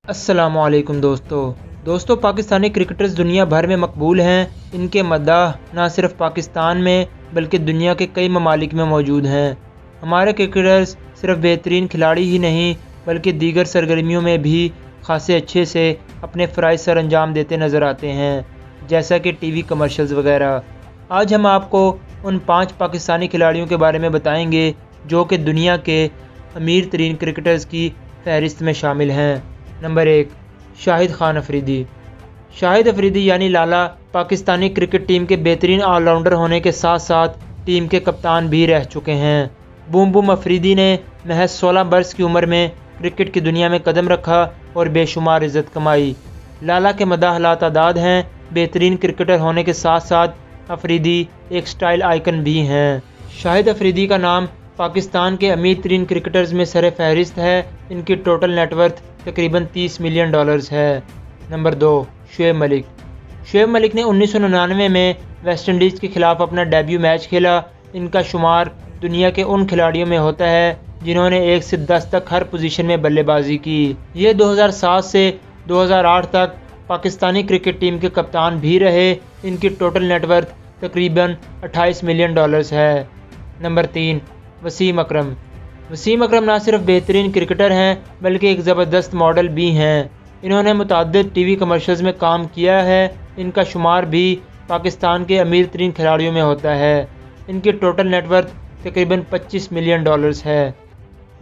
अस्सलाम वालेकुम दोस्तों पाकिस्तानी क्रिकेटर्स दुनिया भर में मकबूल हैं। इनके मद्दाह न सिर्फ पाकिस्तान में बल्कि दुनिया के कई ममालिक में मौजूद हैं। हमारे क्रिकेटर्स सिर्फ बेहतरीन खिलाड़ी ही नहीं बल्कि दीगर सरगर्मियों में भी खासे अच्छे से अपने फ़राइज़ सर अंजाम देते नज़र आते हैं, जैसा कि टीवी कमर्शियल्स वगैरह। आज हम आपको उन 5 पाकिस्तानी खिलाड़ियों के बारे में बताएंगे जो कि दुनिया के अमीर तरीन क्रिकेटर्स की फहरिस्त में शामिल हैं। नंबर 1, शाहिद खान अफरीदी। शाहिद अफरीदी यानी लाला पाकिस्तानी क्रिकेट टीम के बेहतरीन ऑलराउंडर होने के साथ साथ टीम के कप्तान भी रह चुके हैं। बूम बूम अफरीदी ने महज 16 बरस की उम्र में क्रिकेट की दुनिया में कदम रखा और बेशुमार इज़्ज़त कमाई। लाला के मदाह लातादाद हैं। बेहतरीन क्रिकेटर होने के साथ साथ अफरीदी एक स्टाइल आइकन भी हैं। शाहिद अफरीदी का नाम पाकिस्तान के अमीर तरीन क्रिकेटर्स में सर फहरिस्त है। इनकी टोटल नेटवर्थ तकरीबन $30 मिलियन है। नंबर 2, शुएब मलिक। शुएब मलिक ने 1999 में वेस्ट इंडीज़ के ख़िलाफ़ अपना डेब्यू मैच खेला। इनका शुमार दुनिया के उन खिलाड़ियों में होता है जिन्होंने 1 से 10 तक हर पोजीशन में बल्लेबाजी की। ये 2007 से 2008 तक पाकिस्तानी क्रिकेट टीम के कप्तान भी रहे। इनकी टोटल नेटवर्थ तकरीबन $28 मिलियन है। नंबर 3, वसीम अकरम। वसीम अकरम ना सिर्फ बेहतरीन क्रिकेटर हैं बल्कि एक ज़बरदस्त मॉडल भी हैं। इन्होंने मुतअद्दिद टीवी कमर्शियल्स में काम किया है। इनका शुमार भी पाकिस्तान के अमीर तरीन खिलाड़ियों में होता है। इनकी टोटल नेटवर्थ तकरीबन $25 मिलियन है।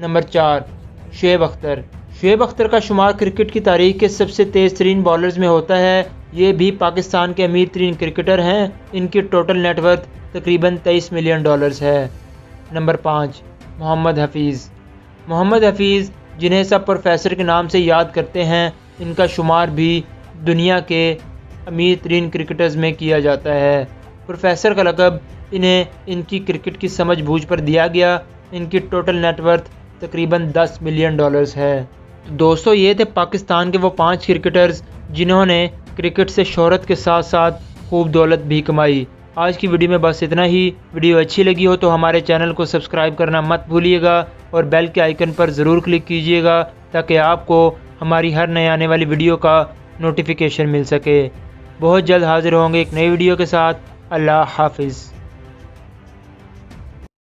नंबर 4, शुएब अख्तर। शुएब अख्तर का शुमार क्रिकेट की तारीख के सबसे तेज़ तरीन बॉलर्स में होता है। ये भी पाकिस्तान के अमीर तरीन क्रिकेटर हैं। इनकी टोटल नेटवर्थ तकरीबन $23 मिलियन है। नंबर 5, मोहम्मद हफीज़। मोहम्मद हफीज़ जिन्हें सब प्रोफेसर के नाम से याद करते हैं, इनका शुमार भी दुनिया के अमीर तरीन क्रिकेटर्स में किया जाता है। प्रोफेसर का लक़ब इन्हें इनकी क्रिकेट की समझ बूझ पर दिया गया। इनकी टोटल नेटवर्थ तकरीबन $10 मिलियन है। तो दोस्तों ये थे पाकिस्तान के वो 5 क्रिकेटर्स जिन्होंने क्रिकेट से शोहरत के साथ साथ खूब दौलत भी कमाई। आज की वीडियो में बस इतना ही। वीडियो अच्छी लगी हो तो हमारे चैनल को सब्सक्राइब करना मत भूलिएगा और बेल के आइकन पर ज़रूर क्लिक कीजिएगा ताकि आपको हमारी हर नए आने वाली वीडियो का नोटिफिकेशन मिल सके। बहुत जल्द हाजिर होंगे एक नई वीडियो के साथ। अल्लाह हाफिज़।